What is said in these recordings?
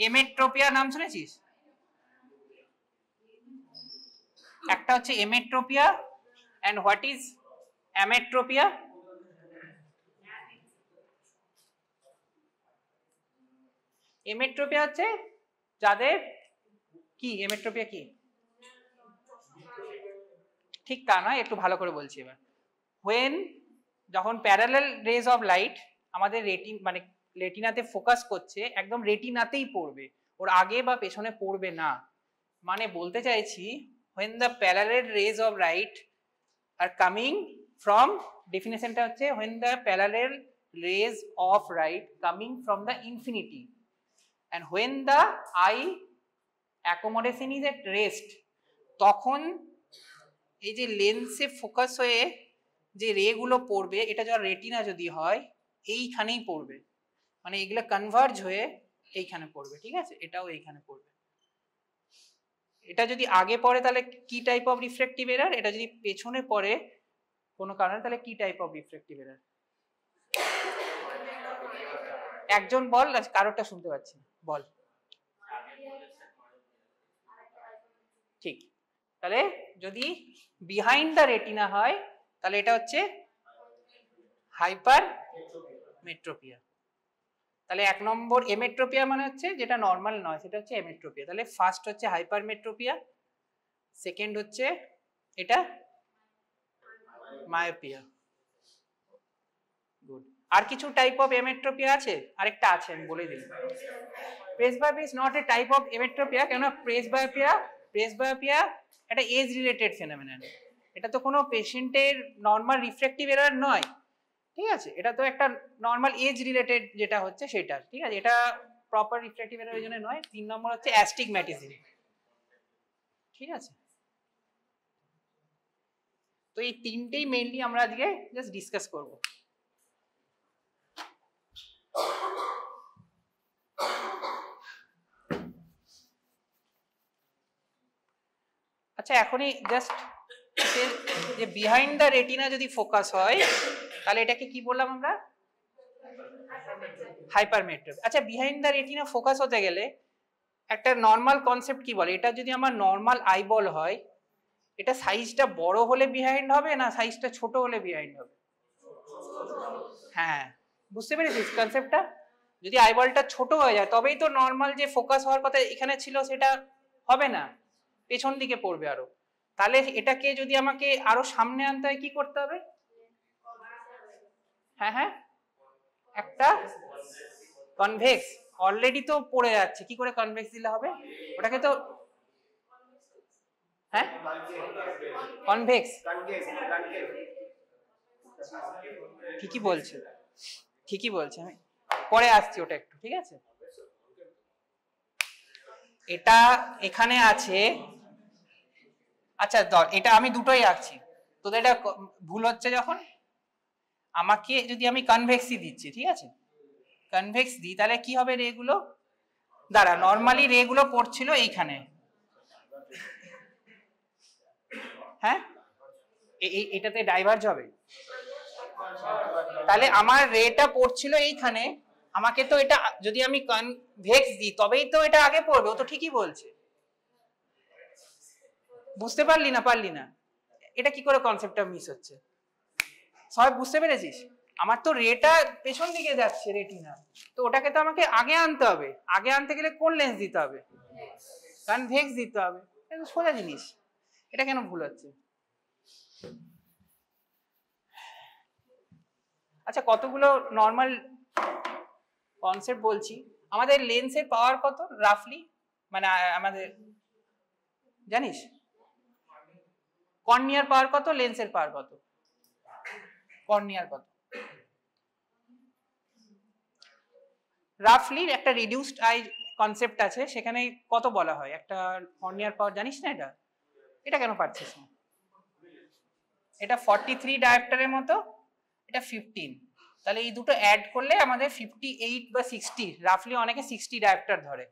এমেট্রোপিয়া নাম শুনেছিস? একটা হচ্ছে এমেট্রোপিয়া, and what is ametropia? এমেট্রোপিয়া হচ্ছে যাদের কি, এমেট্রোপিয়া কি? ঠিক তা নয়, একটু ভালো করে বলছি এবার। when যখন প্যারালাল রেজ অফ লাইট আমাদের রেটিনাতে ফোকাস করছে, একদম রেটিনাতেই পড়বে, ওর আগে বা পেছনে পড়বে না। মানে বলতে চাইছি when the parallel rays of light are coming from, definitionটা হচ্ছে when the parallel rays of light coming from the infinity and when the eye accommodation is at rest, তখন এই যে লেন্সে ফোকাস হয়ে যে রে গুলো পড়বে, এটা যারা রেটিনা যদি হয় এইখানেই পড়বে, মানে এগুলো কনভার্জ হয়ে এইখানে পড়বে, ঠিক আছে? এটাও এইখানে পড়বে। এটা যদি আগে পড়ে তাহলে কি টাইপ অফ রিফ্র্যাক্টিভ এরার, এটা যদি পেছনে পড়ে কোনো কারণে তাহলে কি টাইপ অফ রিফ্র্যাক্টিভ এরার? একজন বল, কারোটা শুনতে পাচ্ছি না, বল। ঠিক, তাহলে যদি বিহাইন্ড দ্য রেটিনা হয় তাহলে এটা হচ্ছে হাইপার মেট্রোপিয়া। তাহলে এক নম্বর এমেট্রোপিয়া মানে হচ্ছে যেটা নর্মাল নয়, সেটা হচ্ছে এমেট্রোপিয়া। তাহলে ফার্স্ট হচ্ছে হাইপার মেট্রোপিয়া, সেকেন্ড হচ্ছে এটা মায়োপিয়া। গুড। আর কিছু টাইপ অফ এমেট্রোপিয়া আছে? আরেকটা আছে, আমি বলে দিই। Presbyopia is not a type of emmetropia. কেন? প্রেসবায়োপিয়া একটা এজ রিলেটেড ফেনোমেনন, এটা তো কোনো পেশেন্টের নর্মাল রিফ্র্যাক্টিভ এরার নয়, ঠিক আছে? এটা তো একটা নর্মাল এজ রিলেটেড যেটা হচ্ছে সেটা, ঠিক আছে? এটা প্রপার রিফ্র্যাক্টিভ এরার ওই জন্য নয়। 3 নম্বর হচ্ছে অ্যাস্টিগম্যাটিজম, ঠিক আছে? তো এই তিনটেই মেইনলি আমরা আজকে জাস্ট ডিসকাস করব। আচ্ছা, এখনই জাস্ট যে বিহাইন্ড দ্য রেটিনা যদি ফোকাস হয় তাহলে এটাকে কি বললাম আমরা? হাইপারমেট্রোপিয়া। আচ্ছা, বিহাইন্ড দ্য রেটিনা ফোকাস হতে গেলে একটা নর্মাল কনসেপ্ট কি বলে, এটা যদি আমার নর্মাল আইবল হয়, এটা সাইজটা বড় হলে বিহাইন্ড হবে না সাইজটা ছোট হলে বিহাইন্ড হবে? হ্যাঁ, বুঝতে পেরেছিস কনসেপ্টটা? যদি আইবলটা ছোট হয়ে যায় তবেই তো নর্মাল যে ফোকাস হওয়ার কথা এখানে ছিল সেটা হবে না, পেছন দিকে পড়বে আরো। তাহলে এটাকে যদি আমাকে আরো সামনে আনতে হয় কি করতে হবে? হ্যাঁ হ্যাঁ, একটা কনভেক্স, অলরেডি তো পড়ে যাচ্ছে, কি করে কনভেক্স দিলে হবে? ওটাকে তো হ্যাঁ কনভেক্স, ঠিকই বলছে, ঠিকই বলছে, আমি পরে আসছি ওটা একটু, ঠিক আছে? এটা এখানে আছে, আচ্ছা ধর এটা আমি দুটোই আঁকছি, তোদের এটা ভুল হচ্ছে যখন আমাকে যদি আমি কনভেক্সই দিচ্ছি, ঠিক আছে? কনভেক্স দিই তাহলে কি হবে? রে গুলো দাঁড়া, নর্মালি রে গুলো পড়ছিল এইখানে, হ্যাঁ এটাতে ডাইভার্জ হবে, তাহলে আমার রেটা পড়ছিল এইখানে, আমাকে তো এটা যদি আমি কনভেক্স দিই তবেই তো এটা আগে পড়বে, ও তো ঠিকই বলছে। বুঝতে পারলি না? এটা কি করে কনসেপ্টটা মিস হচ্ছে? সবাই বুঝতে পেরেছিস? আমার তো রেটা পেছন দিকে যাচ্ছে রেটিনা, তো ওটাকে তো আমাকে আগে আনতে হবে। আগে আনতে গেলে কোন লেন্স দিতে হবে? কনভেক্স দিতে হবে। এটা সোজা জিনিস, এটা কেন ভুল হচ্ছে? আচ্ছা, কতগুলো নর্মাল কনসেপ্ট বলছি। আমাদের লেন্সের পাওয়ার কত রাফলি, মানে আমাদের জানিস কর্নিয়ার পাওয়ার কত, লেন্সের পাওয়ার কত? কর্নিয়ার কত? রাফলি একটা রিডিউসড আই কনসেপ্ট আছে, সেখানে কত বলা হয় একটা কর্নিয়ার পাওয়ার, জানিস না এটা? এটা কেন পারছিস না? এটা 43 ডায়োপ্টারের মতো, এটা 15, তাহলে এই দুটো অ্যাড করলে আমাদের 58 বা 60, রাফলি অনেকে 60 ডায়োপ্টার ধরে,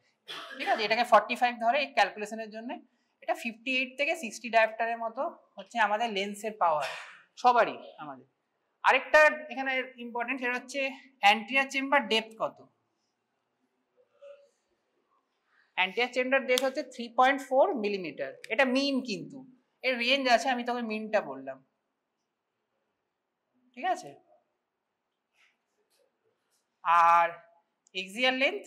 ঠিক আছে? এটাকে 45 ধরে এই ক্যালকুলেশনের জন্য। এটা 58 থেকে 60 ডায়োপ্টারের মতো হচ্ছে আমাদের লেন্সের পাওয়ার, সবারই আমাদের। আরেকটা এখানে ইম্পর্টেন্ট, সেটা হচ্ছে অ্যান্টেরিয়র চেম্বার ডেপথ কত। অ্যান্টিয়ার চেম্বার ডেপথ হচ্ছে 3.4 মিলিমিটার। এটা মিন, কিন্তু এর রেঞ্জ আছে, আমি তোকে মিনটা বললাম, ঠিক আছে। আর এক্সিয়াল লেন্থ,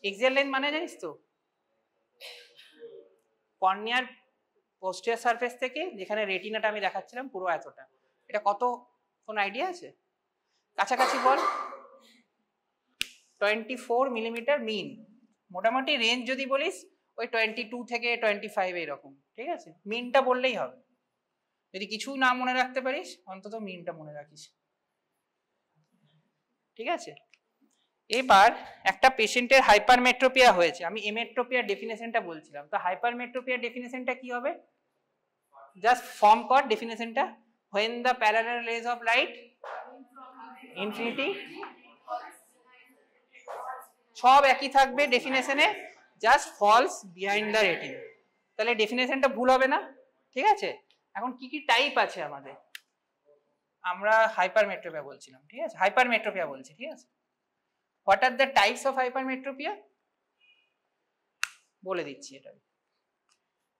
এক্সিয়াল লেন্থ মানে জানিস তো, কর্নিয়ার পোস্টেরিয়র সারফেস থেকে যেখানে রেটিনাটা আমি দেখাচ্ছিলাম পুরো এতটা, এটা কত, কোন আইডিয়া আছে? কাছাকাছি বল। 24 মিলিমিটার মিন, মোটামুটি রেঞ্জ যদি বলিস ওই 22 থেকে 25 এরকম, ঠিক আছে। মিনটা বললেই হবে, যদি কিছু না মনে রাখতে পারিস অন্তত মিনটা মনে রাখিস, ঠিক আছে। এবার একটা পেশেন্টের হাইপারমেট্রোপিয়া হয়েছে, আমি এমেট্রোপিয়ার ডেফিনেশনটা বলছিলাম, তো হাইপারমেট্রোপিয়ার ডেফিনেশনটা কি হবে, জাস্ট ফর্ম কর ডেফিনেশনটা, when the parallel rays of light infinity, সব একই থাকবে ডেফিনেশনে, just falls behind the retina, তাহলে ডেফিনেশনটা ভুল হবে না, ঠিক আছে। এখন কি কি টাইপ আছে আমাদের, আমরা হাইপারমেট্রোপিয়া বলছিলাম, ঠিক আছে, হাইপারমেট্রোপিয়া বলছি, ঠিক আছে। What are the types of hypermetropia বলে দিচ্ছি, এটা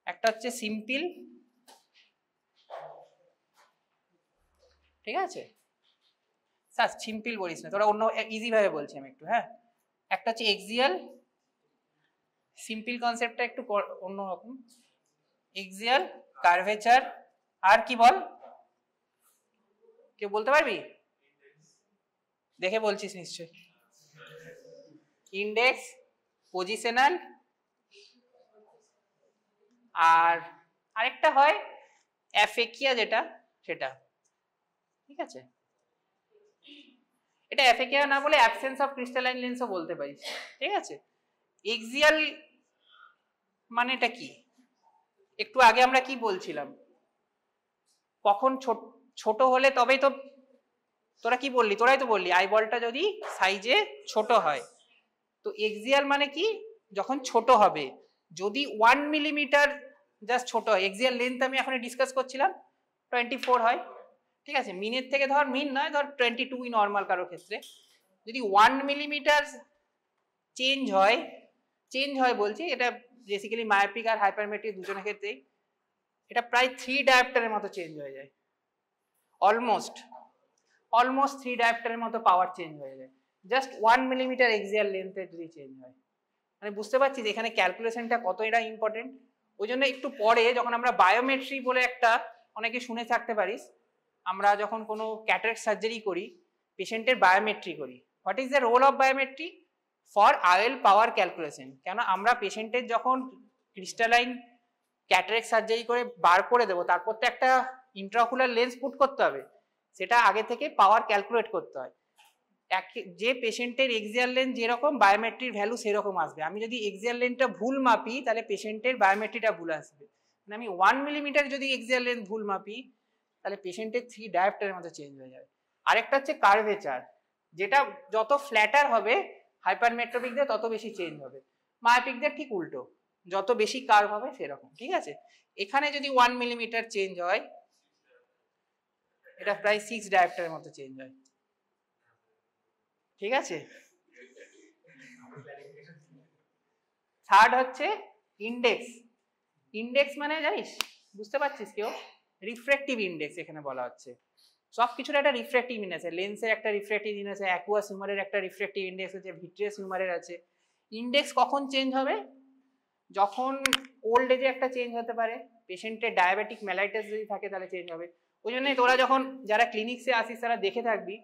একটা হচ্ছে সিম্পল, ঠিক আছে, স্যার সিম্পল বলিস না তোরা, অন্য ইজি ভাবে বলছি আমি একটু, হ্যাঁ। একটা হচ্ছে এক্সিয়াল, সিম্পল কনসেপ্টটা একটু অন্যরকম, এক্সিয়াল, কার্ভেচার, আর কি বল, কেউ বলতে পারবি? দেখে বলছিস নিশ্চয়। ইন্ডেক্স, পজিশনাল, আর আরেকটা হয় অ্যাফেকিয়া, যেটা সেটা, ঠিক আছে। এটা অ্যাফেকিয়া না বলে অ্যাবসেন্স অফ ক্রিস্টালাইন লেন্সও বলতে পারিস, ঠিক আছে। এক্সিয়াল মানে এটা কি, একটু আগে আমরা কি বলছিলাম, কখন ছোট হলে তবেই তো, তোরা কি বললি, তোরাই তো বললি আইবলটা যদি সাইজে ছোট হয়, তো এক্সিয়াল মানে কি, যখন ছোট হবে, যদি 1 মিলিমিটার জাস্ট ছোট হয়, এক্সিয়াল লেন্থ আমি এখন ডিসকাস করছিলাম 24 হয়, ঠিক আছে। মিনের থেকে ধর, মিন নয়, ধর 22 নর্মাল কারোর ক্ষেত্রে, যদি 1 মিলিমিটার চেঞ্জ হয় বলছি, এটা বেসিক্যালি মায়োপিক আর হাইপারমেট্রিক দুজনের ক্ষেত্রেই, এটা প্রায় 3 ডায়োপ্টারের মতো চেঞ্জ হয়ে যায়, অলমোস্ট 3 ডায়োপ্টারের মতো পাওয়ার চেঞ্জ হয়ে যায়, জাস্ট 1 মিলিমিটার এক্সিয়াল লেন্থের যদি চেঞ্জ হয়, মানে বুঝতে পারছিস এখানে ক্যালকুলেশনটা কত এটা ইম্পর্টেন্ট। ওই জন্য একটু পরে যখন আমরা বায়োমেট্রি বলে একটা, অনেকে শুনে থাকতে পারিস, আমরা যখন কোনো ক্যাটারাক্ট সার্জারি করি, পেশেন্টের বায়োমেট্রি করি। What is the role of biometry for IL power calculation? কেন আমরা পেশেন্টের যখন ক্রিস্টালাইন ক্যাটারাক্ট সার্জারি করে বার করে দেবো, তারপর তো একটা ইন্ট্রাওকুলার লেন্স পুট করতে হবে, সেটা আগে থেকে পাওয়ার ক্যালকুলেট করতে হয়। যে পেশেন্টের এক্সিয়াল লেন্থ যেরকম, বায়োমেট্রির ভ্যালু সেরকম আসবে। আমি যদি এক্সিয়াল লেন্থটা ভুল মাপি, তাহলে পেশেন্টের বায়োমেট্রিটা ভুল আসবে। মানে আমি 1 মিলিমিটার যদি এক্সিয়াল লেন্থ ভুল মাপি, তাহলে পেশেন্টের 3 ডায়োপ্টারের মতো চেঞ্জ হয়ে যাবে। আরেকটা হচ্ছে কার্ভেচার, যেটা যত ফ্ল্যাটার হবে হাইপারমেট্রোপিকদের তত বেশি চেঞ্জ হবে, মায়োপিকদের ঠিক উল্টো, যত বেশি কার্ভ হবে সেরকম, ঠিক আছে। এখানে যদি 1 মিলিমিটার চেঞ্জ হয়, এটা প্রায় 6 ডায়োপ্টারের মতো চেঞ্জ হয়, ঠিক আছে। থার্ড হচ্ছে ইন্ডেক্স। ইন্ডেক্স মানে জানিস, বুঝতে পারছিস কেউ? রিফ্র্যাক্টিভ ইন্ডেক্স এখানে বলা হচ্ছে। সব কিছুর একটা রিফ্র্যাক্টিভ ইন্ডেক্স আছে, লেন্সের একটা রিফ্র্যাক্টিভ ইন্ডেক্স আছে, অ্যাকুয়াস হিউমারের একটা রিফ্র্যাক্টিভ ইন্ডেক্স আছে, ভিট্রিয়াস হিউমারের আছে। ইন্ডেক্স কখন চেঞ্জ হবে? যখন ওল্ড এজে একটা চেঞ্জ হতে পারে, পেশেন্টের ডায়াবেটিক মেলাইটাস যদি থাকে তাহলে চেঞ্জ হবে। ওই জন্যই তোরা যখন যারা ক্লিনিক্সে আসিস তারা দেখে থাকবি,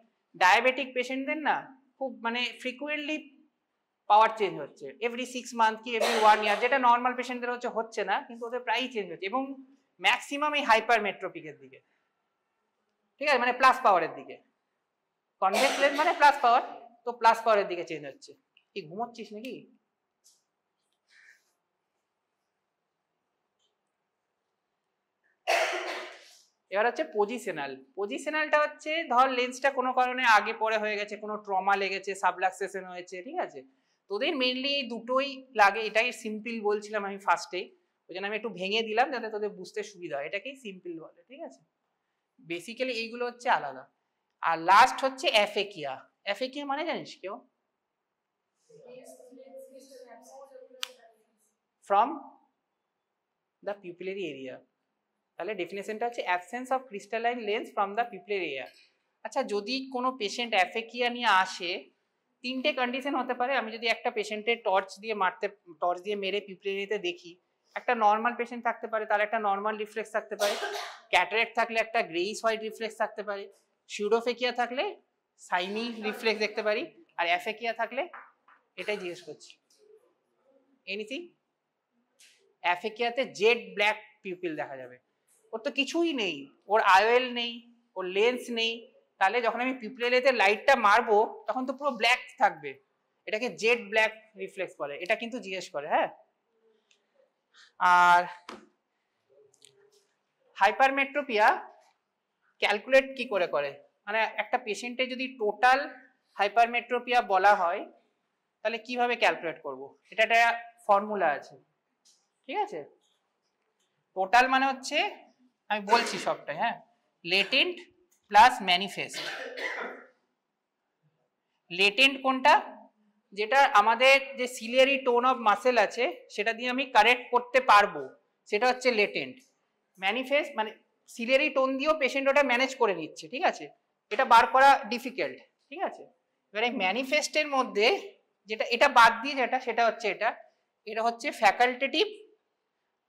ডায়াবেটিক পেশেন্টদের না খুব মানে ফ্রিকুয়েন্টলি পাওয়ার চেঞ্জ হচ্ছে, এভরি 6 মান্থ কি এভরি 1 ইয়ার, যেটা নর্মাল পেশেন্টদের হচ্ছে না, কিন্তু ওদের প্রায়ই চেঞ্জ হচ্ছে, এবং ম্যাক্সিমাম এই হাইপারমেট্রোপিকের দিকে, ঠিক আছে, মানে প্লাস পাওয়ারের দিকে। কনভেক্স লেন্স মানে প্লাস পাওয়ার, তো প্লাস পাওয়ারের দিকে চেঞ্জ হচ্ছে। কি ঘুমোচ্ছিস নাকি? এবার হচ্ছে পজিশনাল। পজিশনালটা হচ্ছে ধর লেন্সটা কোনো কারণে আগে পরে হয়ে গেছে, কোনো ট্রমা লেগেছে, সাবলাক্সেশন হয়েছে, ঠিক আছে, তোদের মেইনলি এই দুটোই লাগে। এটাই সিম্পল বলছিলাম আমি ফার্স্টেই, ওই জন্য আমি একটু ভেঙে দিলাম যাতে তোদের বুঝতে সুবিধা হয়, এটাকেই সিম্পল বলে, ঠিক আছে। বেসিক্যালি এইগুলো হচ্ছে আলাদা। আর লাস্ট হচ্ছে অ্যাফেকিয়া। অ্যাফেকিয়া মানে জানিস কেউ? From the pupillary area. তাহলে ডেফিনেশনটা হচ্ছে absence of crystalline lens from the pupillary area. আচ্ছা, যদি কোনো পেশেন্ট অ্যাফেকিয়া নিয়ে আসে, তিনটে কন্ডিশন হতে পারে। আমি যদি একটা পেশেন্টের টর্চ দিয়ে মেরে পিউপিলারিতে দেখি, একটা নর্মাল পেশেন্ট থাকতে পারে, তার একটা নর্মাল রিফ্লেক্স থাকতে পারে, ক্যাটারেক্ট থাকলে একটা গ্রেইশ হোয়াইট রিফ্লেক্স থাকতে পারে, সিউডোফেকিয়া থাকলে সাইনি রিফ্লেক্স দেখতে পারি, আর অ্যাফেকিয়া থাকলে এটাই জিজ্ঞেস করছি। এনিথিং? অ্যাফেকিয়াতে জেড ব্ল্যাক পিউপিল দেখা যাবে, ওর তো কিছুই নেই, ওর আইওএল নেই, ওর লেন্স নেই, তাহলে যখন আমি পিউপিলারিতে লাইটটা মারবো তখন তো পুরো ব্ল্যাক থাকবে, এটাকে জেড ব্ল্যাক রিফ্লেক্স বলে, এটা কিন্তু জিজ্ঞেস করে। হ্যাঁ, আর হাইপারমেট্রোপিয়া ক্যালকুলেট কি করে করে, মানে একটা পেশেন্টে যদি টোটাল হাইপারমেট্রোপিয়া বলা হয় তাহলে কিভাবে ক্যালকুলেট করব, এটা একটা ফর্মুলা আছে। ঠিক আছে, টোটাল মানে হচ্ছে, আমি বলছি সবটাই, হ্যাঁ, লেটেন্ট প্লাস ম্যানিফেস্ট। লেটেন্ট কোনটা? যেটা আমাদের যে সিলিয়ারি টোন অফ মাসেল আছে সেটা দিয়ে আমি কারেক্ট করতে পারবো, সেটা হচ্ছে লেটেন্ট। ম্যানিফেস্ট মানে সিলিয়ারি টোন দিয়েও পেশেন্ট ওটা ম্যানেজ করে নিচ্ছে, ঠিক আছে, এটা বার করা ডিফিকাল্ট। ঠিক আছে, এবার এই ম্যানিফেস্টের মধ্যে যেটা, এটা বাদ দিয়ে যেটা, সেটা হচ্ছে এটা হচ্ছে ফ্যাকাল্টেটিভ,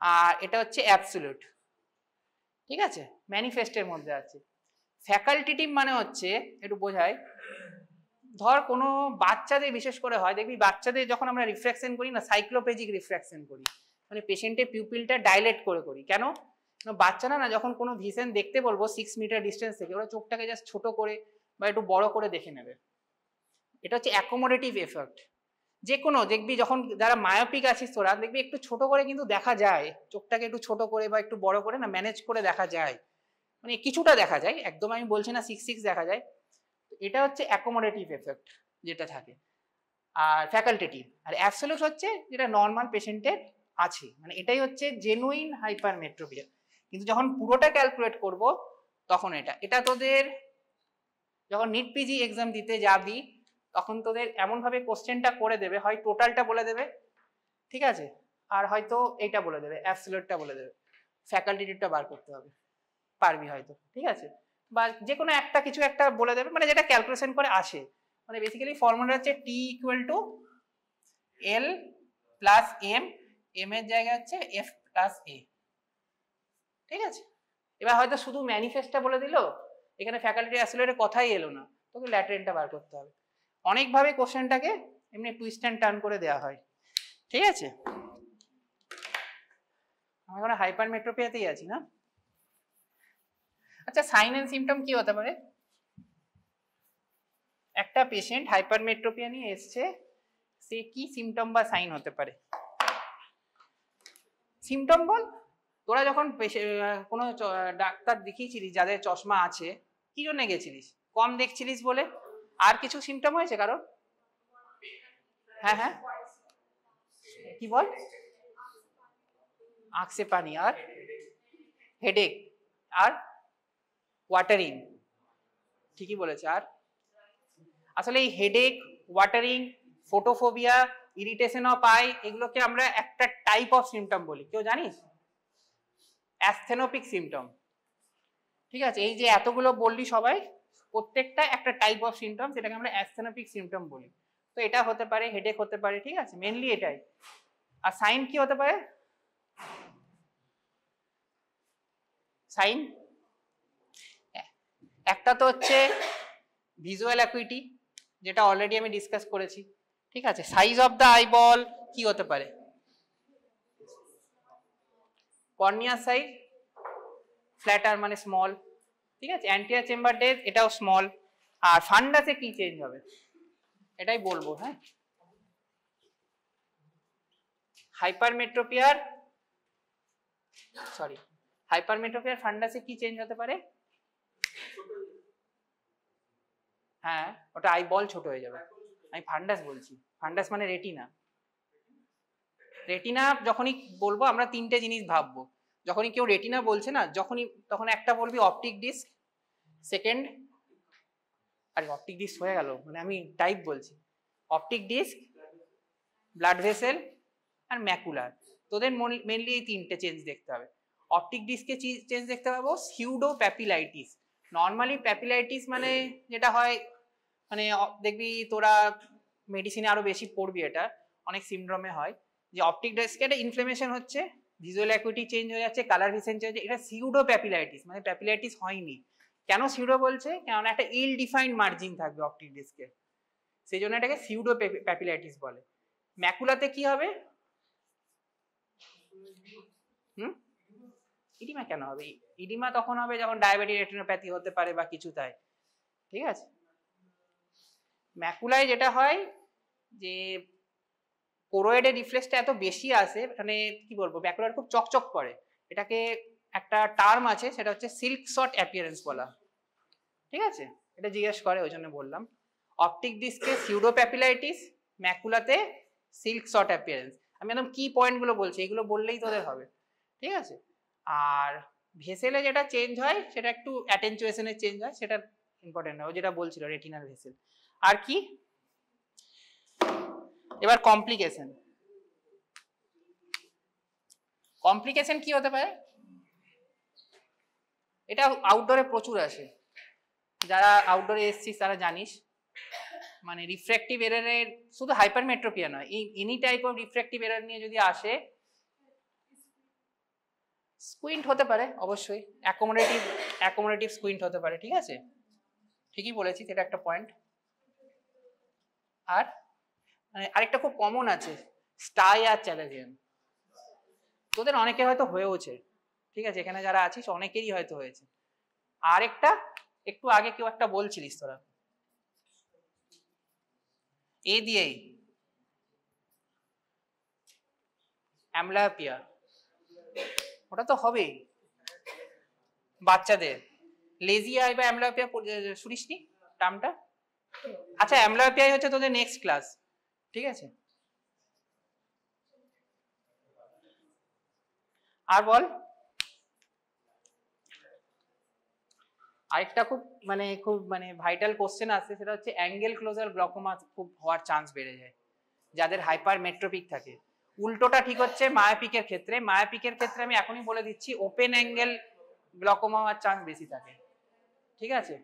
আর এটা হচ্ছে অ্যাবসোলিউট। ঠিক আছে, ম্যানিফেস্টের মধ্যে আছে। ফ্যাকাল্টেটিভ মানে হচ্ছে, একটু বোঝায়, ধর কোনো বাচ্চাদের বিশেষ করে হয়, দেখবি বাচ্চাদের যখন আমরা রিফ্র্যাকশন করি না, সাইক্লোপেজিক রিফ্র্যাকশন করি, মানে পেশেন্টের পিউপিলটা ডাইলেট করে করি। কেন? বাচ্চারা না যখন কোনো ভিশন দেখতে বলবো 6 মিটার ডিস্টেন্স থেকে, ওরা চোখটাকে জাস্ট ছোট করে বা একটু বড় করে দেখে নেবে। এটা হচ্ছে অ্যাকোমোডেটিভ এফেক্ট। যে কোনো দেখবি যখন যারা মায়োপিক আছিস তোরা, দেখবি একটু ছোট করে কিন্তু দেখা যায়, চোখটাকে একটু ছোট করে বা একটু বড় করে না ম্যানেজ করে দেখা যায়, মানে কিছুটা দেখা যায়, একদম আমি বলছি না 6 দেখা যায়। এটা হচ্ছে অ্যাকোমোডেটিভ এফেক্ট যেটা থাকে, আর ফ্যাকাল্টেটিভ। আর অ্যাবসোলিউট হচ্ছে যেটা নর্মাল পেশেন্টের আছে, মানে এটাই হচ্ছে জেনুইন হাইপারমেট্রোপিয়া। কিন্তু যখন পুরোটা ক্যালকুলেট করব তখন এটা তোদের যখন নিট পিজি এক্সাম দিতে যাবি তখন তোদের এমনভাবে কোশ্চেনটা করে দেবে, হয় টোটালটা বলে দেবে, ঠিক আছে, আর হয়তো এইটা বলে দেবে, অ্যাবসোলিউটটা বলে দেবে, ফ্যাকাল্টেটিভটা বার করতে হবে, পারবি হয়তো, ঠিক আছে, বা যে কোনো একটা কিছু একটা বলে দেবে, মানে যেটা ক্যালকুলেশন করে আসে। মানে বেসিক্যালি ফর্মুলা হচ্ছে T equal to L plus M, M এর জায়গায় হচ্ছে এফ প্লাস এ। ঠিক আছে, এবার হয়তো শুধু ম্যানিফেস্টটা বলে দিল, এখানে ফ্যাকাল্টি অ্যাসোলিউটের কথাই এলো না, তোকে ল্যাটেরেন্টটা বার করতে হবে। অনেকভাবে কোশ্চেনটাকে এমনি টুইস্ট অ্যান্ড টার্ন করে দেওয়া হয়। ঠিক আছে, আমি এখন হাইপারমেট্রোপিয়াতেই আছি না। আচ্ছা, সাইন এন্ড সিমটম কি হতে পারে? একটা পেশেন্ট হাইপারমেট্রোপিয়া নিয়ে এসছে, সে কি সিমটম বা সাইন হতে পারে? সিমটম বল, তোরা যখন কোনো ডাক্তার দেখিয়েছিলিস যাদের চশমা আছে, কি জন্য গেছিলিস? কম দেখছিলিস বলে? আর কিছু সিমটম হয়েছে কারো? হ্যাঁ হ্যাঁ, কি বল? आंख से पानी, আর হেডেক, আর ওয়াটারিং, ঠিকই বলেছে। আর আসলে এই headache, watering, photophobia, irritation of I, এগুলোকে আমরা একটা টাইপ অফ সিমটম বলি। কেউ জানিস? অ্যাসথেনোপিক সিমটম। ঠিক আছে, এই যে এতগুলো বললি সবাই, প্রত্যেকটা একটা টাইপ অফ সিমটম, সেটাকে আমরা অ্যাসথেনোপিক সিমটম বলি। তো এটা হতে পারে, হেডেক হতে পারে, ঠিক আছে, মেনলি এটাই। আর সাইন কি হতে পারে? সাইন একটা তো হচ্ছে ভিজুয়াল অ্যাকুইটি, যেটা অলরেডি আমি ডিসকাস করেছি। ঠিক আছে, সাইজ অফ দ্য আইবল কি হতে পারে? কর্নিয়ার সাইজ ফ্ল্যাটার মানে স্মল, ঠিক আছে, অ্যান্টিরিয়র চেম্বার ডেপথ এটাও স্মল। আর ফান্ডাসে কি চেঞ্জ হবে এটাই বলবো। হ্যাঁ, হাইপারমেট্রোপিয়ার ফান্ডাসে কি চেঞ্জ হতে পারে? হ্যাঁ, ওটা আইবল ছোট হয়ে যাবে। আমি ফান্ডাস বলছি, ফান্ডাস মানে রেটিনা। রেটিনা যখনই বলবো আমরা তিনটে জিনিস ভাববো, যখনই কেউ রেটিনা বলছে না, তখন একটা বলবি অপটিক ডিস্ক, সেকেন্ড, আরে অপটিক ডিস্ক হয়ে গেল, মানে আমি টাইপ বলছি, অপটিক ডিস্ক, ব্লাড ভেসেল, আর ম্যাকুলার। তোদের মেনলি এই তিনটে চেঞ্জ দেখতে হবে। অপটিক ডিস্কে চেঞ্জ দেখতে পাবো সিউডো প্যাপিলাইটিস। নর্মালি প্যাপিলাইটিস মানে যেটা হয়, মানে দেখবি তোরা মেডিসিনে আরো বেশি পড়বি, এটা অনেক সিনড্রোমে হয় যে অপটিক ডিস্কে একটা ইনফ্লেমেশন হচ্ছে, ভিজুয়াল অ্যাকুইটি চেঞ্জ হয়ে যাচ্ছে, কালার ভিশন চেঞ্জ হচ্ছে, এটা সিউডো প্যাপিলাইটিস, মানে প্যাপিলাইটিস হয়নি। কেন সিউডো বলছে? কারণ একটা ইল ডিফাইন্ড মার্জিন থাকবে অপটিক ডিস্কে, সেই জন্য এটাকে সিউডো প্যাপিলাইটিস বলে। ম্যাকুলাতে কি হবে? ইডিমা কেন হবে? ইডিমা তখন হবে যখন ডায়াবেটিক রেটিনোপ্যাথি হতে পারে বা কিছু তাই, ঠিক আছে। ম্যাকুলায় যেটা হয় যে কোরোয়েডের রিফ্লেক্সটা এত বেশি আসে, মানে কি বলবো, ম্যাকুলার খুব চকচক করে, এটাকে একটা টার্ম আছে সেটা হচ্ছে সিল্ক শট অ্যাপিয়ারেন্স বলা, ঠিক আছে, এটা জিজ্ঞেস করে ওই জন্য বললাম। অপটিক ডিস্কে সিউডো প্যাপিলাইটিস, ম্যাকুলাতে সিল্ক শট অ্যাপিয়ারেন্স। আমি একদম কি পয়েন্টগুলো বলছি, এগুলো বললেই তোদের হবে, ঠিক আছে। আর ভেসেলে যেটা চেঞ্জ হয় সেটা একটু অ্যাটেনচুয়েশনের চেঞ্জ হয়, সেটা ইম্পর্টেন্ট নয়, ও যেটা বলছিল রেটিনাল ভেসেল। আর কি এবার কমপ্লিকেশন। কমপ্লিকেশন কি হতে পারে? এটা আউটডোরে প্রচুর আসে, যারা আউটডোরে এসছিস তারা জানিস, মানে রিফ্র্যাক্টিভ এরারের শুধু হাইপারমেট্রোপিয়া নয়, any type of refractive error নিয়ে যদি আসে, স্কুইন্ট হতে পারে অবশ্যই, অ্যাকোমোডেটিভ স্কুইন্ট হতে পারে, ঠিক আছে, ঠিকই বলেছি, এটা একটা পয়েন্ট। আর মানে আরেকটা খুব কমন আছে, স্টাই আর চ্যালেঞ্জিয়ান, তোদের অনেকের হয়তো হয়েওছে, ঠিক আছে, এখানে যারা আছিস অনেকেরই হয়তো হয়েছে। আরেকটা একটু আগে কেউ একটা বলছিলিস তোরা, এ দিয়েই অ্যামব্লায়োপিয়া, ওটা তো হবেই বাচ্চাদের। লেজি আই বা অ্যামব্লায়োপিয়া শুনিসনি টার্মটা? আচ্ছা, অ্যামব্লায়োপিয়াই হচ্ছে তোদের নেক্সট ক্লাস, ঠিক আছে। আর বল, আরেকটা খুব ভাইটাল কোশ্চেন আছে, সেটা হচ্ছে অ্যাঙ্গেল ক্লোজার গ্লকোমা খুব হওয়ার চান্স বেড়ে যায় যাদের হাইপার মেট্রোপিক থাকে। উল্টোটা ঠিক হচ্ছে মায়োপিকের ক্ষেত্রে। মায়োপিকের ক্ষেত্রে আমি এখনই বলে দিচ্ছি ওপেন অ্যাঙ্গেল গ্লকোমা হওয়ার চান্স বেশি থাকে, ঠিক আছে।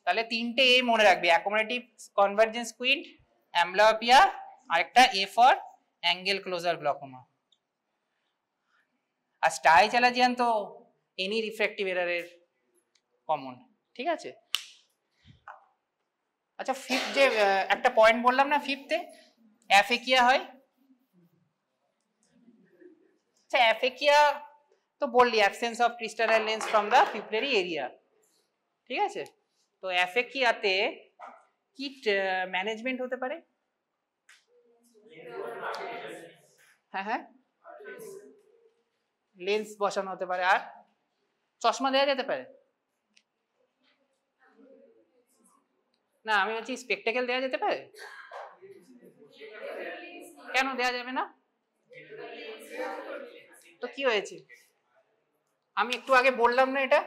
তাহলে তিনটে এ মনে রাখবি, অ্যাকোমোডেটিভ কনভার্জেন্স স্কুইন্ট, অ্যামব্লায়োপিয়া, আরেকটা A for angle closure glaucoma. আর স্টাই চ্যালাজিয়ান তো এনি রিফ্র্যাক্টিভ এরারের কমন, ঠিক আছে। আচ্ছা, ফিফথ যে একটা পয়েন্ট বললাম না, ফিফথে অ্যাফেকিয়া হয়। আচ্ছা, অ্যাফেকিয়া তো বললি absence of crystalline lens from the pupillary area, ঠিক আছে। তো অ্যাফেকিয়াতে কি ম্যানেজমেন্ট হতে পারে? হ্যাঁ, লেন্স বসানো হতে পারে, আর চশমা দেওয়া যেতে পারে না, আমি বলছি স্পেকটেকেল দেওয়া যেতে পারে। কেন দেওয়া যাবে না? তো কি হয়েছে? আমি একটু আগে বললাম না, এটা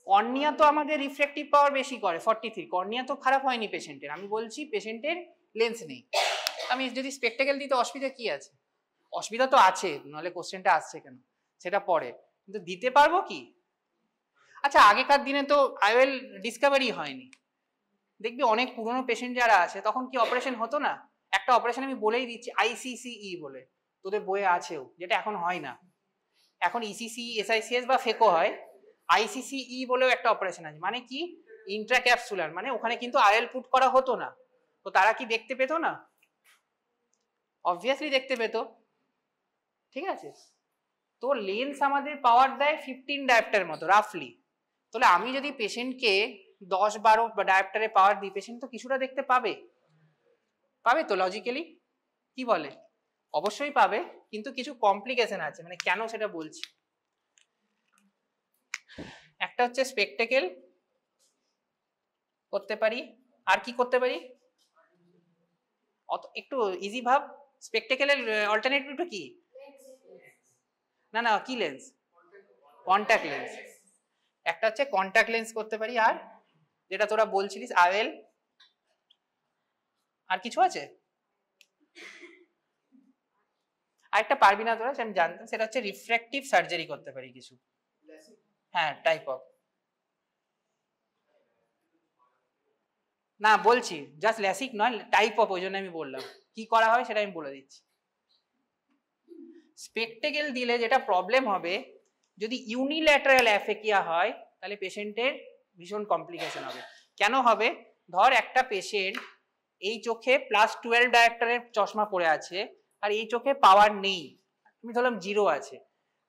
কর্নিয়া তো আমাদের রিফ্র্যাক্টিভ পাওয়ার বেশি করে 43, কর্নিয়া তো খারাপ হয়নি পেশেন্টের, আমি বলছি পেশেন্টের লেন্স নেই, আমি যদি স্পেকটেকেল দিই তো অসুবিধা কি আছে? অসুবিধা তো আছে, নাহলে কোশ্চেনটা আসছে কেন সেটা পরে, কিন্তু দিতে পারবো কি? আচ্ছা, আগেকার দিনে তো আইওএল ডিসকভারি হয়নি, দেখবি অনেক পুরনো পেশেন্ট যারা আছে তখন কি অপারেশন হতো না? একটা অপারেশন আমি বলেই দিচ্ছি, ICCE বলে, তোদের বইয়ে আছেও, যেটা এখন হয় না, এখন ECC, SICS বা ফেকো হয়, ICCE বলেও একটা অপারেশন আছে। মানে কি? ইন্ট্রাক্যাপসুলার, মানে ওখানে কিন্তু আইএল পুট করা হতো না, তো তারা কি দেখতে পেতো না? অবভিয়াসলি দেখতে পেতো, ঠিক আছে। তো লেন্স আমাদের পাওয়ার দেয় 15 ডায়োপ্টারের মতো রাফলি, তাহলে আমি যদি পেশেন্টকে 10-12 ডায়োপ্টারে পাওয়ার দিই, পেশেন্ট তো কিছুটা দেখতে পাবে, পাবে তো লজিক্যালি, কি বলে? অবশ্যই পাবে, কিন্তু কিছু কমপ্লিকেশন আছে, মানে কেন সেটা বলছি। একটা হচ্ছে স্পেকটেকেল করতে পারি, আর কি করতে পারি? একটু ইজি ভাব, স্পেকটেকেলের অল্টারনেটিভটা কি? না, কি লেন্স? Contact lens. একটা হচ্ছে কন্টাক্ট লেন্স করতে পারি, আর যেটা তোরা বলছিলিস আইএল, আর কিছু আছে? আরেকটা পারবি না তোরা, আমি জানতাম, সেটা হচ্ছে রিফ্র্যাক্টিভ সার্জারি করতে পারি কিছু। হ্যাঁ, টাইপ অফ, না বলছি জাস্ট ল্যাসিক নয়, টাইপ অফ, ওই জন্য আমি বললাম কি করা হয় সেটা আমি বলে দিচ্ছি। স্পেকটেকেল দিলে যেটা প্রবলেম হবে, যদি ইউনিল্যাটারাল অ্যাফেকিয়া হয় তাহলে পেশেন্টের ভীষণ কমপ্লিকেশন হবে। কেন হবে? ধর একটা পেশেন্ট এই চোখে +12 ডায়োপ্টারের চশমা পরে আছে আর এই চোখে পাওয়ার নেই, আমি ধরলাম 0 আছে,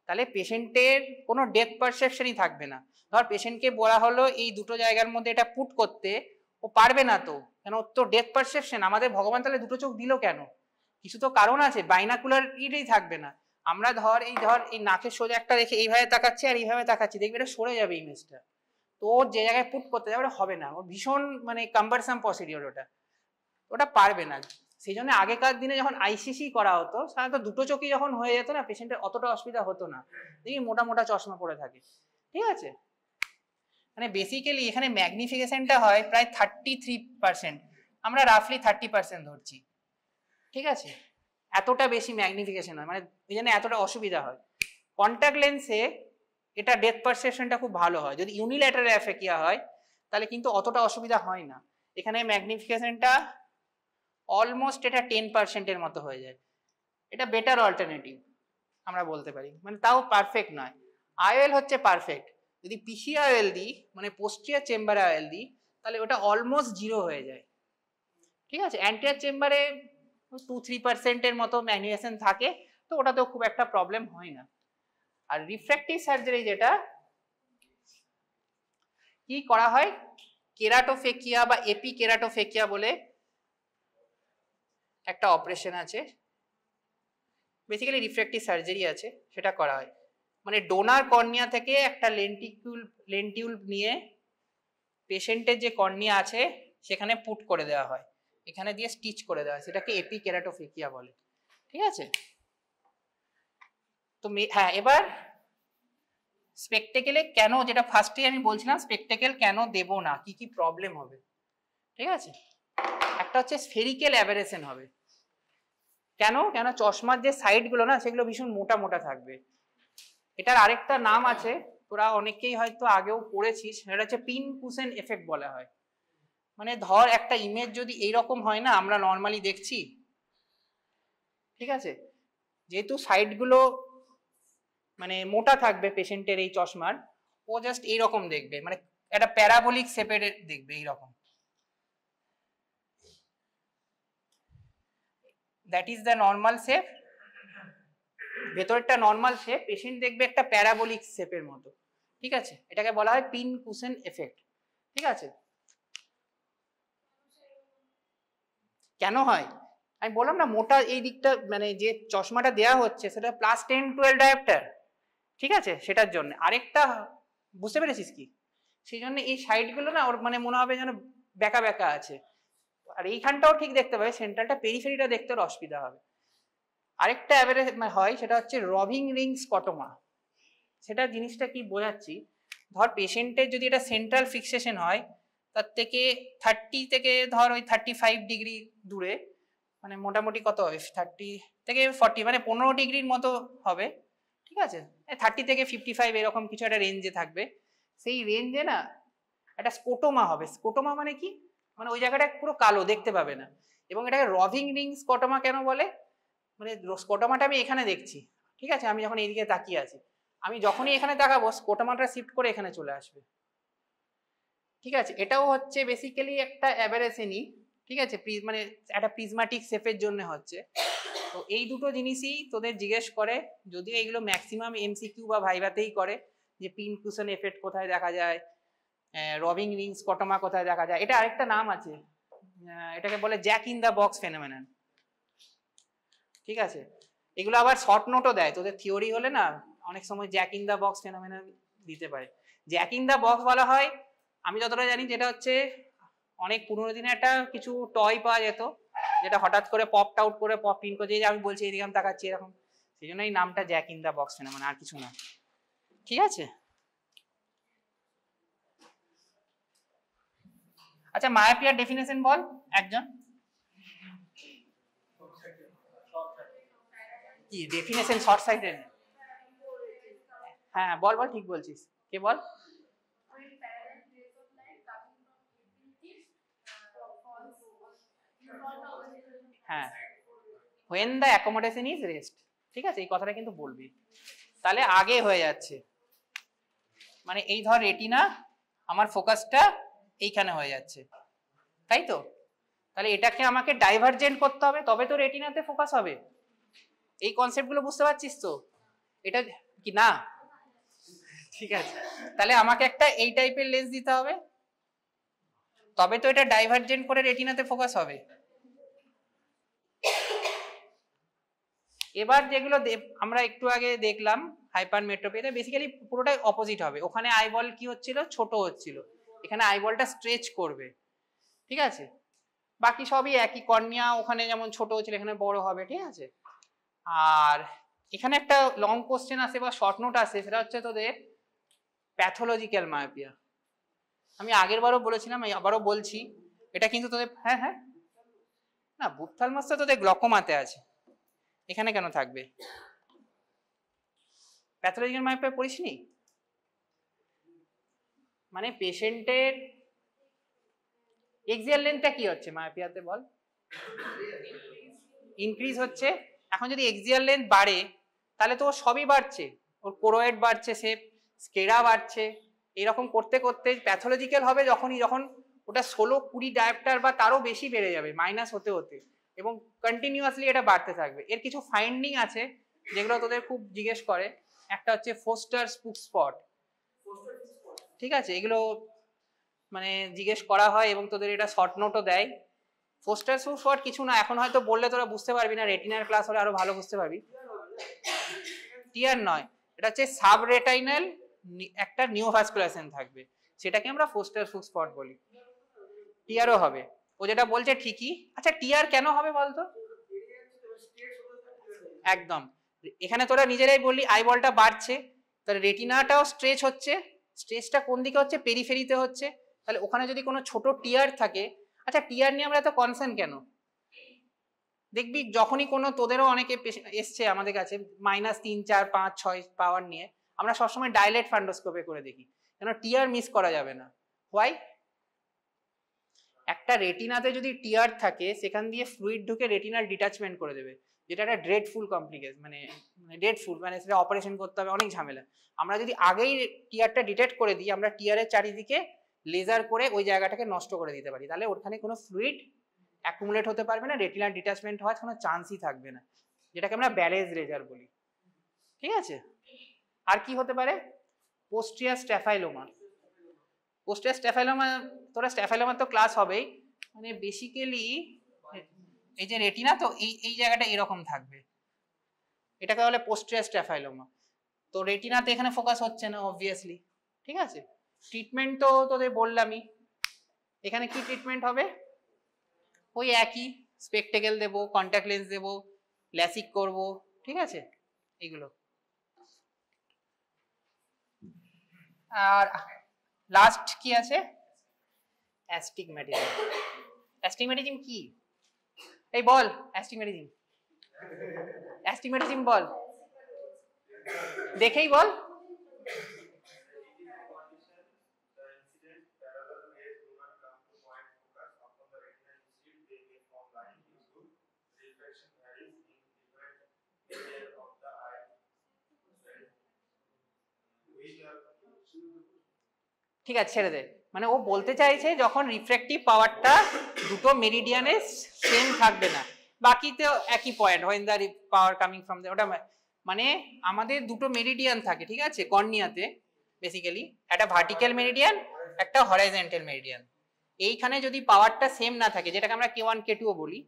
তাহলে পেশেন্টের কোনো ডেপথ পারসেপশনই থাকবে না। ধর পেশেন্টকে বলা হলো এই দুটো জায়গার মধ্যে এটা পুট করতে, ও পারবে না, তো কেন? তো ডেপথ পারসেপশন, আমাদের ভগবান তাহলে দুটো চোখ দিল কেন? কিছু তো কারণ আছে, বাইনাকুলার ইটেই থাকবে না। আমরা ধর এই নাকের সোজা একটা রেখে এইভাবে তাকাচ্ছি আর এইভাবে তাকাচ্ছি, দেখবি এটা সরে যাবে ইমেজটা, তো ওর যে জায়গায় পুট করতে যাবে ওটা হবে না, ওর ভীষণ মানে কাম্বারসাম প্রসিডিওর, ওটা পারবে না। সেই জন্য আগেকার দিনে যখন আইসিসি করা হতো, সাধারণত দুটো চোখই যখন হয়ে যেত না, পেশেন্টের অতটা অসুবিধা হতো না, দেখি মোটা মোটা চশমা পরে থাকে। ঠিক আছে, মানে বেসিক্যালি এখানে ম্যাগনিফিকেশনটা হয় প্রায় 33%, আমরা রাফলি 30% ধরছি। ঠিক আছে, এতটা বেশি ম্যাগনিফিকেশন হয়, মানে ওই জন্য এতটা অসুবিধা হয়। কন্ট্যাক্ট লেন্সে এটা ডেপথ পারসেপশনটা খুব ভালো হয়, যদি ইউনিল্যাটারাল অ্যাফেকিয়া হয় তাহলে কিন্তু অতটা অসুবিধা হয় না। এখানে ম্যাগনিফিকেশনটা অলমোস্ট এটা 10%-এর মতো হয়ে যায়, এটা বেটার অল্টারনেটিভ আমরা বলতে পারি, মানে তাও পারফেক্ট নয়। আইওএল হচ্ছে পারফেক্ট, যদি পিসিআইওএল দিই মানে পোস্টিরিয়র চেম্বারে আইওএল দিই তাহলে ওটা অলমোস্ট 0 হয়ে যায়। ঠিক আছে, অ্যান্টিরিয়র চেম্বারে 2-3%-এর মতো ম্যাগনিফিকেশন থাকে, তো ওটাতেও খুব একটা প্রবলেম হয় না। আর রিফ্র্যাক্টিভ সার্জারি যেটা কি করা হয়, কেরাটোফেকিয়া বা এপিকেরাটোফেকিয়া বলে একটা অপারেশন আছে, বেসিক্যালি রিফ্র্যাক্টিভ সার্জারি আছে, সেটা করা হয়। মানে ডোনার কর্নিয়া থেকে একটা লেন্টিউল নিয়ে পেশেন্টের যে কর্নিয়া আছে সেখানে পুট করে দেওয়া হয়, এখানে দিয়ে স্টিচ করে দেওয়া হয়, সেটাকে এপিকেরাটোফেকিয়া বলে। ঠিক আছে, তো হ্যাঁ, এবার স্পেকটেকেলে কেন, যেটা ফার্স্টে আমি বলছিলাম স্পেকটেকেল কেন দেব না, কি কি প্রবলেম হবে। ঠিক আছে, একটা হচ্ছে স্ফেরিক্যাল অ্যাবেরেশন হবে। কেন? কেন চশমার যে সাইডগুলো না সেগুলো ভীষণ মোটা মোটা থাকবে। এটার আরেকটা নাম আছে, তোরা অনেকেই হয়তো আগেও পড়েছিস, সেটা হচ্ছে পিন কুশন এফেক্ট বলা হয়। মানে ধর একটা ইমেজ যদি এইরকম হয় না, আমরা নর্মালি দেখছি, ঠিক আছে, যেহেতু সাইডগুলো মানে মোটা থাকবে পেশেন্টের এই চশমার, ও জাস্ট এইরকম দেখবে, মানে একটা প্যারাবোলিক শেপের দেখবে এইরকম, that is the normal shape. ভেতরটা নর্মাল শেপ, পেশেন্ট দেখবে একটা প্যারাবোলিক শেপের মতো। ঠিক আছে, এটাকে বলা হয় পিন কুশন এফেক্ট। ঠিক আছে, কেন হয় আমি বললাম না, মোটা এই দিকটা, মানে যে চশমাটা দেওয়া হচ্ছে সেটা +10-12 ডায়োপ্টার। ঠিক আছে, সেটার জন্য আরেকটা বুঝতে পেরেছিস কি, সেই জন্য এই সাইডগুলো না ওর মানে মনে হবে যেন বেঁকা বেঁকা আছে, আর এইখানটাও ঠিক দেখতে পাবে, সেন্ট্রালটা পেরিফেরিটা দেখতে ওর অসুবিধা হবে। আরেকটা অ্যাভারেজ হয়, সেটা হচ্ছে রবিং রিং স্কটোমা। সেটা জিনিসটা কি বোঝাচ্ছি, ধর পেশেন্টের যদি এটা সেন্ট্রাল ফিক্সেশন হয়, তার থেকে 30 থেকে ধর ওই 35 ডিগ্রি দূরে, মানে মোটামুটি কত হবে, 30 থেকে 40, মানে 15 ডিগ্রির মতো হবে। ঠিক আছে, 30 থেকে 55 এরকম কিছু একটা রেঞ্জে থাকবে। সেই রেঞ্জে না একটা স্কোটোমা হবে। স্কোটোমা মানে কি, মানে ওই জায়গাটা পুরো কালো, দেখতে পাবে না। এবং এটাকে রবিং রিং স্কটোমা কেন বলে, মানে স্কটোমাটা আমি এখানে দেখছি, ঠিক আছে, আমি যখন এইদিকে তাকিয়ে আছি, আমি যখনই এখানে তাকাবো স্কোটোমাটা শিফট করে এখানে চলে আসবে। ঠিক আছে, এটাও হচ্ছে বেসিক্যালি একটা অ্যাবেরেশনই। ঠিক আছে, মানে একটা প্রিজমাটিক শেপের জন্য হচ্ছে। তো এই দুটো জিনিসই তোদের জিজ্ঞেস করে, যদিও এগুলো ম্যাক্সিমাম এমসিকিউ বা ভাইভাতেই করে, যে পিন কুশন এফেক্ট কোথায় দেখা যায়, রবিং রিং স্কটোমা কোথায় দেখা যায়। এটা আরেকটা নাম আছে, এটাকে বলে Jack in the box phenomenon. ঠিক আছে, এগুলো আবার শর্ট নোটও দেয়, তোদের থিওরি হলে না অনেক সময় Jack in the box phenomenon দিতে পারে। জ্যাক ইন দ্য বক্স বলা হয়, আমি যতটা জানি, যেটা হচ্ছে অনেক পুরোনো দিনে একটা কিছু টয় পাওয়া যেত, যেটা হঠাৎ করে পপ আউট করে পপ ইন করে, যে আমি বলছি এইদিকে আমি তাকাচ্ছি এরকম, সেই জন্য এই নামটা jack in the box phenomenon, আর কিছু না। ঠিক আছে, আচ্ছা মায়োপিয়ার ডেফিনেশন বল একজন। কি ডেফিনেশন শর্ট সাইটেড? হ্যাঁ বল বল, ঠিক বলছিস, কে বল? হ্যাঁ, when the accommodation is rest, ঠিক আছে, এই কথাটা কিন্তু বলবি, তাহলে আগে হয়ে যাচ্ছে। মানে এই ধর রেটিনা, আমার ফোকাসটা এইখানে হয়ে যাচ্ছে, তাই তো? তাহলে এটাকে আমাকে ডাইভারজেন্ট করতে হবে, তবে তো রেটিনাতে ফোকাস হবে। এই কনসেপ্টগুলো বুঝতে পারছিস তো? এটা কি না? ঠিক আছে, তাহলে আমাকে একটা এই টাইপের লেন্স দিতে হবে, তবে তো এটা ডাইভারজেন্ট করে রেটিনাতে ফোকাস হবে। এবার যেগুলো আমরা একটু আগে দেখলাম হাইপারমেট্রোপিতে, বেসিক্যালি পুরোটাই অপোজিট হবে। ওখানে আইবল কি হচ্ছিল, ছোট হচ্ছিল, এখানে আইবলটা স্ট্রেচ করবে, ঠিক আছে? বাকি সবই একই, কর্নিয়া ওখানে যেমন ছোট হচ্ছিল এখানে বড় হবে, ঠিক আছে? আর এখানে একটা লং কোশ্চেন আসে বা শর্ট নোট আসে, সেটা হচ্ছে তোদের প্যাথোলজিক্যাল মায়োপিয়া। আমি আগের বারও বলেছিলাম, আবারও বলছি, এটা কিন্তু তোদের, হ্যাঁ হ্যাঁ, না বুপথালমাসটা তোদের গ্লকোমাতে আছে, এখানে কেন থাকবে? প্যাথোলজিক্যাল মায়োপিয়া পড়িসনি? মানে পেশেন্টের এক্সিয়াল লেন্থটা কি হচ্ছে মায়োপিয়াতে বল? ইনক্রিজ হচ্ছে। এখন যদি এক্সিয়াল লেন্থ বাড়ে তাহলে তো সবই বাড়ছে, ওর কোরোয়েড বাড়ছে, শেপ স্কেরা বাড়ছে, এরকম করতে করতে প্যাথোলজিক্যাল হবে যখন ওটা 16-20 ডায়োপ্টার বা তারও বেশি বেড়ে যাবে, মাইনাস হতে হতে, এবং কন্টিনিউয়াসলি এটা বাড়তে থাকবে। এর কিছু ফাইন্ডিং আছে যেগুলো তোদের খুব জিজ্ঞেস করে, একটা হচ্ছে ফোস্টার স্পুক স্পট, ঠিক আছে, এগুলো মানে জিজ্ঞেস করা হয় এবং তোদের এটা শর্ট নোটও দেয়। ফোস্টার স্পুক স্পট কিছু না, এখন হয়তো বললে তোরা বুঝতে পারবি না, রেটিনার ক্লাস হলে আরো ভালো বুঝতে পারবি। টিয়ার নয়, এটা হচ্ছে সাবরেটাইনাল একটা নিওভাস্কুলারেশন থাকবে, সেটাকে আমরা ফোস্টার স্পুক স্পট বলি। টিয়ারও হবে, ও যেটা বলছে ঠিকই। আচ্ছা টিয়ার কেন হবে বলতো? একদম, এখানে তোরা নিজেরাই বললি আইবলটা বাড়ছে, তাহলে রেটিনাটাও স্ট্রেচ হচ্ছে, স্ট্রেচটা কোন দিকে হচ্ছে? পেরিফেরিতে হচ্ছে, তাহলে ওখানে যদি কোনো ছোট টিয়ার থাকে, আচ্ছা টিয়ার নিয়ে আমরা এত কনসার্ন কেন? দেখবি যখনই কোনো, তোদেরও অনেকে এসছে আমাদের কাছে -3, 4, 5, 6 পাওয়ার নিয়ে, আমরা সবসময় ডাইলেট ফান্ডোস্কোপে করে দেখি, কেন টিয়ার মিস করা যাবে না। হোয়াই? একটা রেটিনাতে যদি টিয়ার থাকে সেখান দিয়ে ফ্লুইড ঢুকে রেটিনাল ডিটাচমেন্ট করে দেবে, যেটা একটা ড্রেডফুল কমপ্লিকেশন, মানে ড্রেডফুল, মানে সেটা অপারেশন করতে হবে, অনেক ঝামেলা। আমরা যদি আগেই টিয়ারটা ডিটেক্ট করে দিই, আমরা টিয়ারের চারিদিকে লেজার করে ওই জায়গাটাকে নষ্ট করে দিতে পারি, তাহলে ওখানে কোনো ফ্লুইড অ্যাকুমুলেট হতে পারবে না, রেটিনাল ডিটাচমেন্ট হওয়ার কোনো চান্সই থাকবে না, যেটাকে আমরা ব্যারেজ লেজার বলি, ঠিক আছে? আর কি হতে পারে? পোস্টিয়ার স্ট্যাফাইলোমা। পোস্টিয়ার স্ট্যাফাইলোমা, তোরা স্ট্যাফাইলোমা তো ক্লাস হবেই, মানে বেসিক্যালি এই যে রেটিনা তো এই জায়গাটা এরকম থাকবে, এটাকে বলে পোস্টিয়ার স্ট্যাফাইলোমা। তো রেটিনাতে এখানে ফোকাস হচ্ছে না অবভিয়াসলি, ঠিক আছে? ট্রিটমেন্ট তো তোদের বললামই, এখানে কি ট্রিটমেন্ট হবে? ওই একই, স্পেকটেকেল দেবো, কন্ট্যাক্ট লেন্স দেবো, ল্যাসিক করব, ঠিক আছে, এগুলো। আর লাস্ট কি আছে? অ্যাস্টিগম্যাটিজম। অ্যাস্টিগম্যাটিজম কি? এই বল, অ্যাস্টিগম্যাটিজম, অ্যাস্টিগম্যাটিজম বল, দেখেই বল। ঠিক আছে ছেড়ে দে, মানে ও বলতে চাইছে যখন রিফ্র্যাক্টিভ পাওয়ারটা দুটো মেরিডিয়ানে সেম থাকবে না, বাকিতে একই point, when the power coming from the, ওটা মানে আমাদের দুটো মেরিডিয়ান থাকে, ঠিক আছে, কর্নিয়াতে বেসিক্যালি একটা ভার্টিক্যাল মেরিডিয়ান, একটা হরাইজন্টাল মেরিডিয়ান। এইখানে যদি পাওয়ারটা সেম না থাকে, যেটাকে আমরা K1 K2 ও বলি,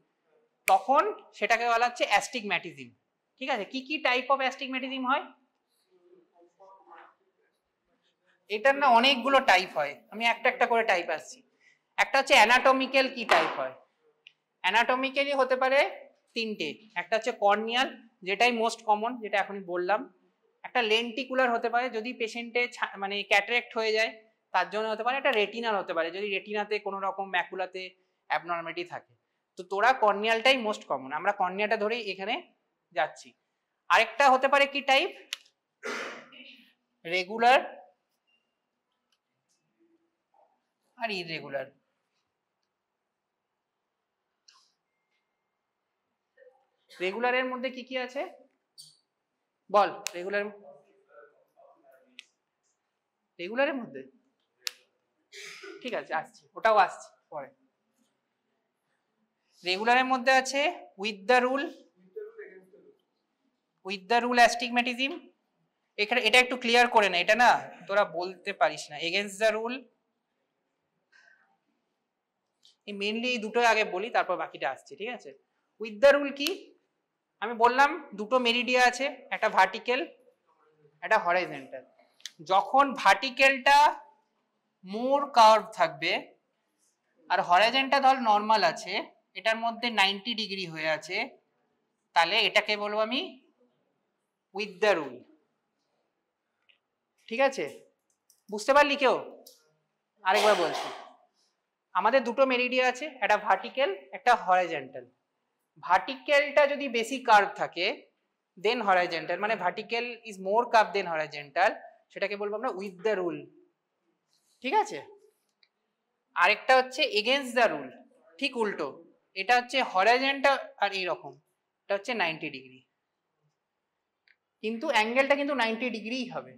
তখন সেটাকে বলা হচ্ছে অ্যাস্টিগম্যাটিজম, ঠিক আছে? কি কি টাইপ অফ অ্যাস্টিগম্যাটিজম হয়? এটার না অনেকগুলো টাইপ হয়, আমি একটা একটা করে টাইপ আসছি। একটা হচ্ছে অ্যানাটমিক্যাল, কি টাইপ হয়? অ্যানাটমিক্যালি হতে পারে তিনটে, একটা হচ্ছে কর্নিয়াল, যেটাই মোস্ট কমন, যেটা এখনই বললাম। একটা লেন্টিকুলার হতে পারে, যদি পেশেন্টে মানে ক্যাটারেক্ট হয়ে যায় তার জন্য হতে পারে। একটা রেটিনাল হতে পারে, যদি রেটিনাতে কোনো রকম ম্যাকুলাতে অ্যাবনর্মালিটি থাকে। তো তোরা কর্নিয়ালটাই মোস্ট কমন, আমরা কর্নিয়াটা ধরেই এখানে যাচ্ছি। আরেকটা হতে পারে কি টাইপ, রেগুলার আর ইররেগুলার। রেগুলারের মধ্যে কি কি আছে বল, রেগুলারের মধ্যে ঠিক আছে আসছি, ওটাও আসছি পরে। রেগুলারের মধ্যে আছে উইথ দ্য রুল, অ্যাস্টিগম্যাটিজম। এখানে এটা একটু ক্লিয়ার করে না, এটা না তোরা বলতে পারিস না, এগেইনস্ট দ্য রুল। মেইনলি এই দুটোই আগে বলি, তারপর বাকিটা আসছে, ঠিক আছে। উইথ দ্য রুল কি, আমি বললাম দুটো মেরিডিয়া আছে, একটা ভার্টিক্যাল একটা হরাইজন্টাল। যখন ভার্টিক্যালটা মোর কার্ভ থাকবে আর হরাইজন্টাল ধর নর্মাল আছে, এটার মধ্যে 90 ডিগ্রি হয়ে আছে, তাহলে এটাকে বলবো আমি উইথ দ্য রুল। ঠিক আছে, বুঝতে পারলি কেউ? আরেকবার বলছি, আমাদের দুটো মেরিডিয়া আছে, একটা ভার্টিক্যাল একটা হরাইজন্টাল। ভার্টিক্যালটা যদি বেশি কার্ভ থাকে দেন হরাইজন্টাল, মানে vertical is more curve than horizontal, সেটাকে বলবো আমরা উইথ দ্য রুল। ঠিক আছে, আরেকটা হচ্ছে এগেইনস্ট দ্য রুল, ঠিক উল্টো, এটা হচ্ছে হরাইজন্টাল আর এইরকম, এটা হচ্ছে 90 ডিগ্রি, কিন্তু অ্যাঙ্গেলটা কিন্তু 90 ডিগ্রিই হবে।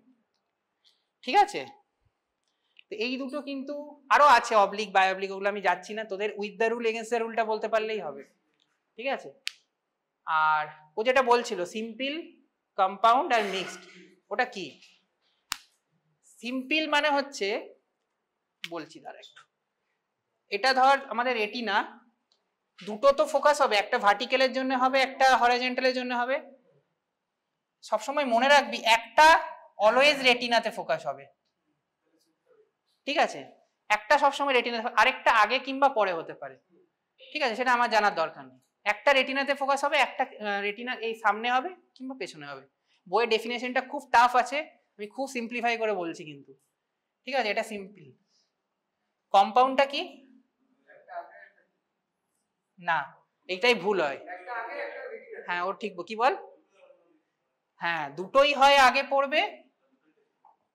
ঠিক আছে, তো এই দুটো কিন্তু আরো আছে, অবলিক বাই অবলিক, ওগুলো আমি যাচ্ছি না, তোদের with the rule against the রুলটা বলতে পারলেই হবে। ঠিক আছে, আর ও যেটা বলছিল সিম্পল, কম্পাউন্ড আর মিক্সড, ওটা কি? সিম্পল মানে হচ্ছে, বলছি দাঁড়া একটু, এটা ধর আমাদের রেটিনা, দুটো তো ফোকাস হবে, একটা ভার্টিক্যালের জন্য হবে একটা হরাইজন্টালের জন্য হবে। সবসময় মনে রাখবি একটা অলওয়েজ রেটিনাতে ফোকাস হবে, ঠিক আছে, একটা সবসময় রেটিনাতে, আরেকটা আগে কিংবা পরে হতে পারে, ঠিক আছে, সেটা আমার জানার দরকার নেই। একটা রেটিনাতে ফোকাস হবে, একটা রেটিনা এই সামনে হবে কিংবা পেছনে হবে। বইয়ের ডেফিনেশনটা খুব টাফ আছে, আমি খুব সিম্পলিফাই করে বলছি কিন্তু, ঠিক আছে, এটা সিম্পল। কম্পাউন্ডটা কি? না, এইটাই ভুল হয়। হ্যাঁ ও ঠিক, কি বল, হ্যাঁ দুটোই হয় আগে পড়বে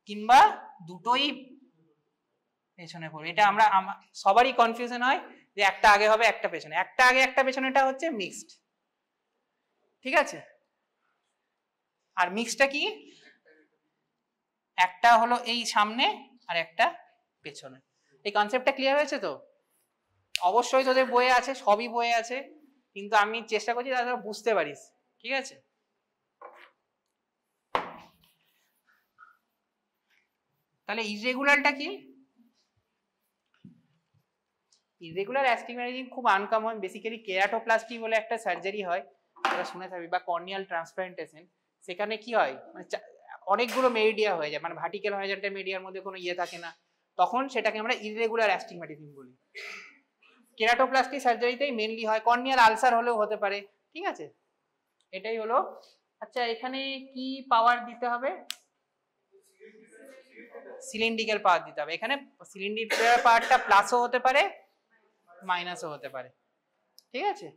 কিংবা দুটোই পেছনে পড়বে, এটা আমরা সবারই কনফিউশন হয় যে একটা আগে হবে একটা পেছনে, একটা আগে একটা পেছনেটা হচ্ছে মিক্সড। ঠিক আছে, আর মিক্সডটা কি? একটা হলো এই সামনে আর একটা পেছনে। এই কনসেপ্টটা ক্লিয়ার হয়েছে তো? অবশ্যই তোদের বইয়ে আছে, সবই বইয়ে আছে, কিন্তু আমি চেষ্টা করছি যাতে তোরা বুঝতে পারিস। ঠিক আছে, তাহলে ইররেগুলারটা কি? ইররেগুলার অ্যাস্টিগম্যাটিজম খুব আনকমন, বেসিক্যালি কেরাটোপ্লাস্টি বলে একটা সার্জারি হয়, তোরা শুনে থাকবি, বা কর্নিয়াল ট্রান্সপ্লান্টেশন। সেখানে কি হয়, মানে অনেকগুলো মেরিডিয়া হয়ে যায়, মানে ভার্টিক্যাল হরাইজন্টাল মেরিডিয়ার মধ্যে কোনো ইয়ে থাকে না, তখন সেটাকে আমরা ইররেগুলার অ্যাস্টিগম্যাটিজম বলি। কেরাটোপ্লাস্টি সার্জারিতেই মেনলি হয়, কর্নিয়াল আলসার হলেও হতে পারে। ঠিক আছে, এটাই হলো। আচ্ছা, এখানে কি পাওয়ার দিতে হবে? সিলিন্ড্রিক্যাল পাওয়ার দিতে হবে। এখানে সিলিন্ড্রিক্যাল পাওয়ারটা প্লাসও হতে পারে মাইনাসও হতে পারে। ঠিক আছে।